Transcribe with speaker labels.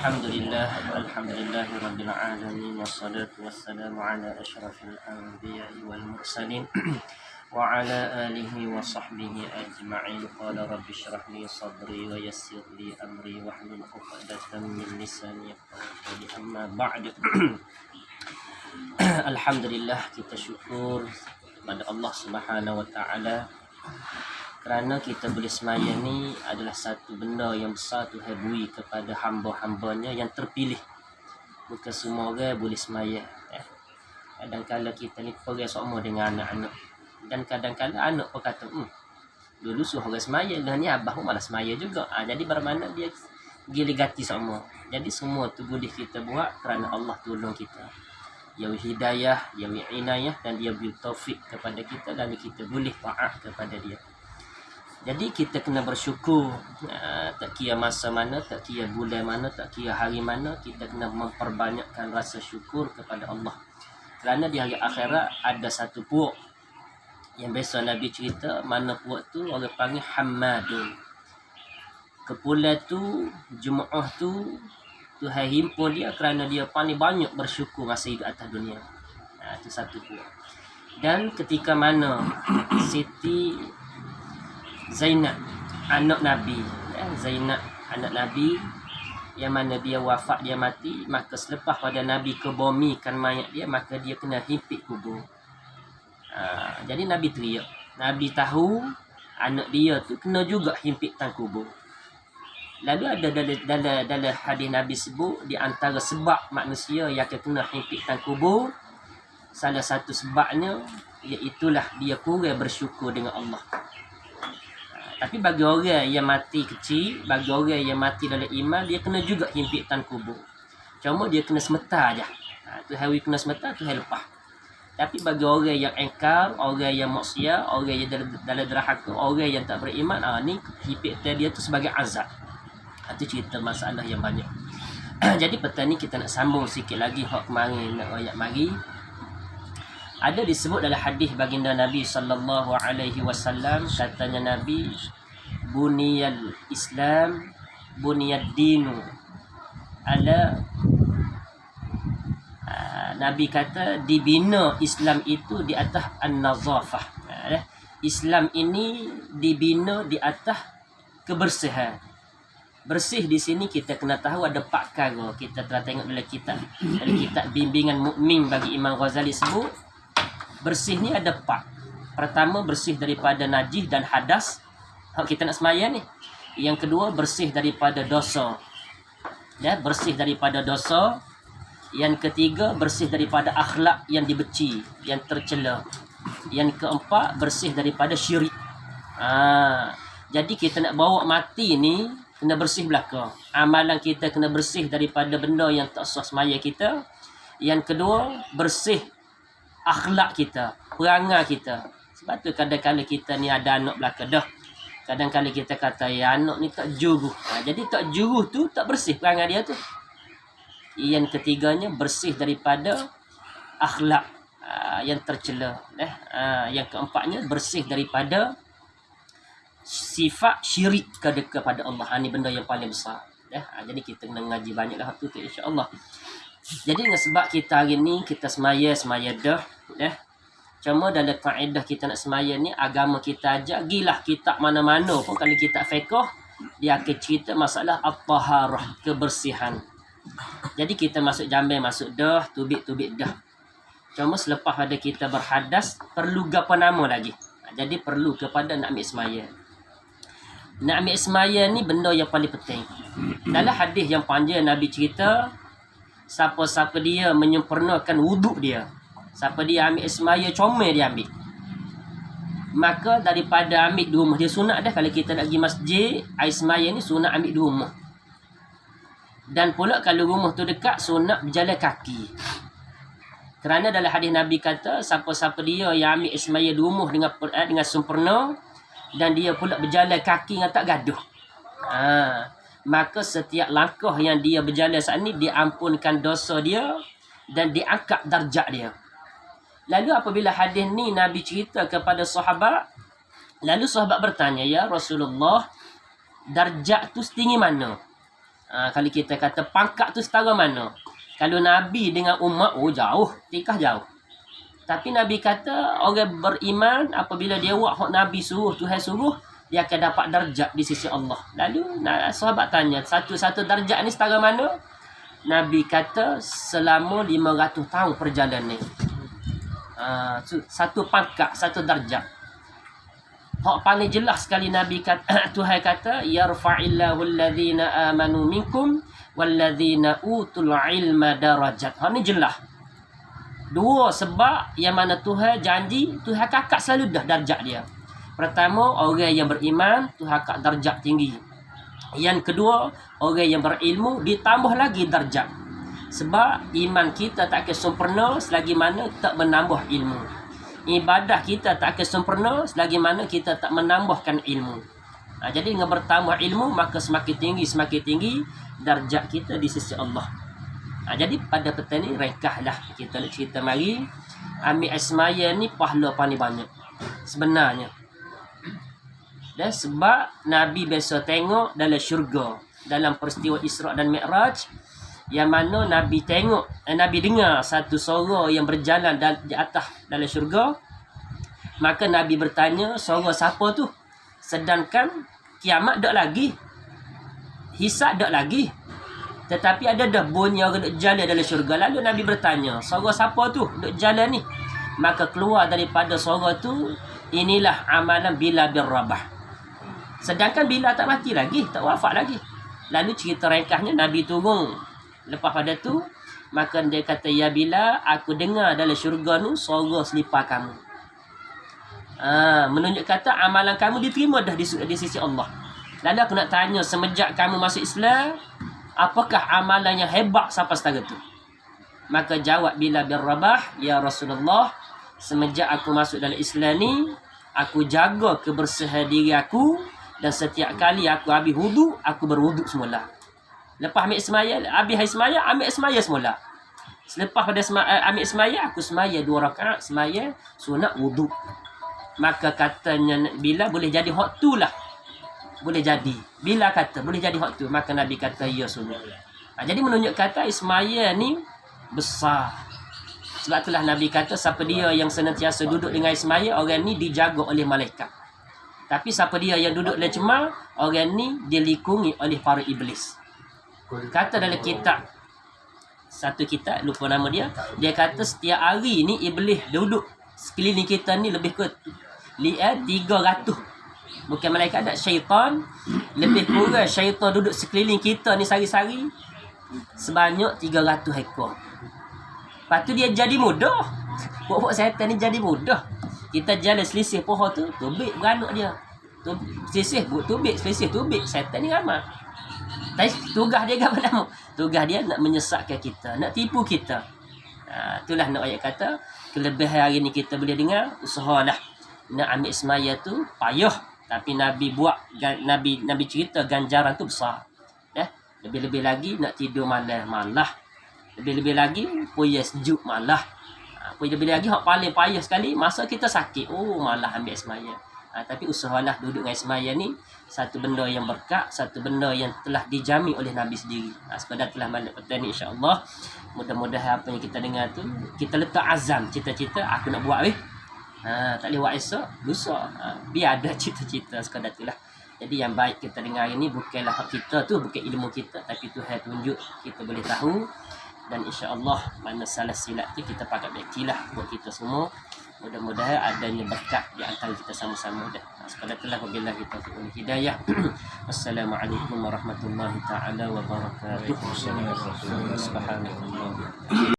Speaker 1: Alhamdulillah Rabbil Alamin. Wassalatu wassalamu ala ashrafil anbiya'i wal mursalin wa ala alihi wa sahbihi ajma'in. Qala rabbi shrah li sadri wa yassir li amri wahlul 'uqdatam min lisani yafqahu qawli. Amma ba'd. Alhamdulillah, kita syukur kepada Allah Subhanahu wa taala kerana kita boleh semaya ni adalah satu benda yang besar Tuhan beri kepada hamba-hambanya yang terpilih. Bukan semua orang boleh semaya. Kadang-kadang kita ni pergi sama dengan anak-anak. Dan kadang-kadang anak pun kata, dulu suruh orang semaya, dah ni abah pun malah semaya juga. Jadi bermakna dia gila gati sama. Jadi semua tu boleh kita buat kerana Allah tolong kita. Dia beri hidayah, dia beri inayah dan dia beri taufik kepada kita dan kita boleh taat kepada dia. Jadi kita kena bersyukur, tak kira masa mana, tak kira bulan mana, tak kira hari mana, kita kena memperbanyakkan rasa syukur kepada Allah. Kerana di hari akhirat ada satu puak yang biasa Nabi cerita, mana puak tu orang panggil Hammadun. Kepulan tu, Jumaah tu, Tuhan himpun dia kerana dia paling banyak bersyukur masa hidup atas dunia. Itu satu puak. Dan ketika mana Siti Zainab anak Nabi, Zainab anak Nabi yang mana dia wafat, dia mati, maka selepas pada Nabi kebomikan mayat dia, maka dia kena himpit kubur. Jadi Nabi teriak, Nabi tahu anak dia tu kena juga himpitkan kubur. Lalu ada dalam hadis Nabi sebut, di antara sebab manusia yang kena himpitkan kubur, salah satu sebabnya iaitulah dia kurang bersyukur dengan Allah. Tapi bagi orang yang mati kecil, bagi orang yang mati dalam iman, dia kena juga himpitkan kubur. Cuma dia kena semeta aja. Tu hari kena semeta, tu hari lepas. Tapi bagi orang yang engkar, orang yang maksiat, orang yang dalam derhaka, orang yang tak beriman, ni himpitkan dia tu sebagai azab. Itu cerita masalah yang banyak. Jadi petang ni kita nak sambung sikit lagi hak kemarin nak ayat mari. Ada disebut dalam hadis baginda Nabi sallallahu alaihi wasallam, katanya Nabi, buniyal Islam buniyad dinu ala, Nabi kata dibina Islam itu di atas an-nazafah. Islam ini dibina di atas kebersihan. Bersih di sini kita kena tahu ada 4 perkara. Kita telah tengok dalam kitab Bimbingan Mukmin bagi Imam Ghazali sebut, bersih ni ada 4. Pertama, bersih daripada najis dan hadas. Kita nak sembahyang ni. Yang kedua, bersih daripada dosa. Bersih daripada dosa. Yang ketiga, bersih daripada akhlak yang dibenci, yang tercela. Yang keempat, bersih daripada syirik. Jadi kita nak bawa mati ni kena bersih belaka. Amalan kita kena bersih daripada benda yang tak sah semaya kita. Yang kedua, bersih akhlak kita, perangai kita. Sebab tu kadang-kadang kita ni ada anak belaka dah. Kadang-kadang kita kata, ya anak ni tak juruh. Jadi tak juruh tu tak bersih perangai dia tu. Yang ketiganya, bersih daripada akhlak yang tercela. Yang keempatnya, bersih daripada sifat syirik kepada Allah. Ini benda yang paling besar. Jadi kita kena ngaji banyaklah tu insya-Allah. Jadi dengan sebab kita hari ni kita semaya dah. Cuma dalam kaedah kita nak semaya ni, agama kita ajak gilah kitab mana-mana pun, kalau kitab fiqh dia akan cerita masalah at-taharah, kebersihan. Jadi kita masuk jambai, masuk dah, tubik dah. Cuma selepas pada kita berhadas, perlu apa nama lagi. Jadi perlu kepada nak ambil semaya. Nak ambil semaya ni benda yang paling penting. Dalam hadis yang panjang Nabi cerita, siapa-siapa dia menyempurnakan wuduk dia, siapa dia ambil semaya comel dia ambil, maka daripada ambil di rumah dia sunat dah. Kalau kita nak pergi masjid, air semaya ni sunat ambil di rumah. Dan pula kalau rumah tu dekat, sunat berjalan kaki. Kerana dalam hadis Nabi kata, siapa-siapa dia yang ambil semaya di rumah dengan sempurna, dan dia pula berjalan kaki dengan tak gaduh, maka setiap langkah yang dia berjalan saat ni diampunkan dosa dia dan diangkat darjat dia. Lalu apabila hadis ni Nabi cerita kepada sahabat, lalu sahabat bertanya, ya Rasulullah, darjat tu setinggi mana? Kalau kita kata pangkat tu setara mana? Kalau Nabi dengan umat, jauh, tikah jauh. Tapi Nabi kata orang beriman apabila dia buat hak Nabi suruh, Tuhan suruh, dia akan dapat darjat di sisi Allah. Lalu sahabat tanya, satu-satu darjat ni setara mana? Nabi kata selama 500 tahun perjalanan. Satu pangkat, satu darjat. Hak paling jelas sekali Nabi kata, Tuhan kata, yarfa'illahu alladhina amanu minkum walladhina utul ilma darajat. Hak ni jelas. Dua sebab yang mana Tuhan janji, Tuhan kakak selalu dah darjat dia. Pertama, orang yang beriman, Tuhan kakak darjat tinggi. Yang kedua, orang yang berilmu ditambah lagi darjat. Sebab iman kita tak akan sempurna selagi mana tak menambah ilmu. Ibadah kita tak akan sempurna selagi mana kita tak menambahkan ilmu. Jadi dengan bertambah ilmu, maka semakin tinggi darjat kita di sisi Allah. Jadi pada petang ni ringkaslah kita nak cerita mari. Ambil Ismail ni pahala paling banyak sebenarnya. Dan sebab Nabi biasa tengok dalam syurga, dalam peristiwa Isra' dan Mi'raj, yang mana Nabi tengok, Nabi dengar satu suara yang berjalan di atas dalam syurga. Maka Nabi bertanya, suara siapa tu? Sedangkan kiamat tak lagi, hisab tak lagi, tetapi ada dah bunyi orang duk jalan dalam syurga. Lalu Nabi bertanya, suara siapa tu duk jalan ni? Maka keluar daripada suara tu, inilah amalan Bilal bin Rabah. Sedangkan Bilal tak mati lagi, tak wafat lagi. Lalu cerita ringkasnya, Nabi turun. Lepas pada tu, maka dia kata, ya Bilal, aku dengar dalam syurga ni suara selipar kamu. Menunjuk kata amalan kamu diterima dah di sisi Allah. Lalu aku nak tanya, semenjak kamu masuk Islam, apakah amalan yang hebat sampai setara tu? Maka jawab Bilal bin Rabah, ya Rasulullah, semenjak aku masuk dalam Islam ni, aku jaga kebersihan diri aku, dan setiap kali aku habis wudu, aku berwuduk semula. Lepas ambil Ismail, habis Ismail, ambil Ismail semula. Selepas pada ambil Ismail, aku semaya 2 rakaat, semaya sunat wudu. Maka katanya Bilal, boleh jadi hak tu lah. Boleh jadi. Bilal kata, boleh jadi hak tu. Maka Nabi kata, ya sunat. Jadi menunjuk kata Ismail ni besar. Sebab itulah Nabi kata, siapa dia yang senantiasa duduk dengan Ismail, orang ni dijaga oleh malaikat. Tapi siapa dia yang duduk dalam cemar, orang ni dilikungi oleh para iblis. Kata dalam kitab, satu kitab, lupa nama dia, dia kata setiap hari ni iblis duduk sekeliling kita ni lebih ke 300. Bukan malaikat, ada syaitan. Lebih kurang syaitan duduk sekeliling kita ni sehari-hari sebanyak 300 ekor. Lepas tu dia jadi mudah. Buat-buat syaitan ni jadi mudah. Kita jalan selisih pohon tu, tubik beranak dia. Selisih, tubik, selisih, tubik. Syaitan ni ramai. Tapi tugas dia apa nama? Tugas dia nak menyesatkan kita, nak tipu kita. Itulah nak ayat kata, kelebihan hari ni kita boleh dengar, usahalah nak ambil Ismail tu payah, tapi Nabi buat, Nabi cerita ganjaran tu besar. Lebih-lebih lagi nak tidur malam malah. Lebih-lebih lagi punya sejuk malah. Lebih-lebih lagi hak paling payah sekali masa kita sakit, malah ambil Ismail. Tapi usahalah duduk dengan Ismail ni satu benda yang berkat, satu benda yang telah dijamin oleh Nabi sendiri. Sekadar telah balik petang ni, insya-Allah. Mudah-mudahan apa yang kita dengar tu, kita letak azam, cita-cita aku nak buat tak boleh buat esok, lusa. Biar ada cita-cita, sekadar itulah. Jadi yang baik kita dengar ini bukanlah hak kita tu, bukan ilmu kita, tapi Tuhan tunjuk kita boleh tahu. Dan insya-Allah mana salah silap tu kita pakai baiklah buat kita semua. Mudah-mudahan adanya berkat di antara kita sama-sama dah. Sekadar itulah, wabillahi taufiq wal hidayah. Wassalamualaikum warahmatullahi taala wabarakatuh. Subhanallah.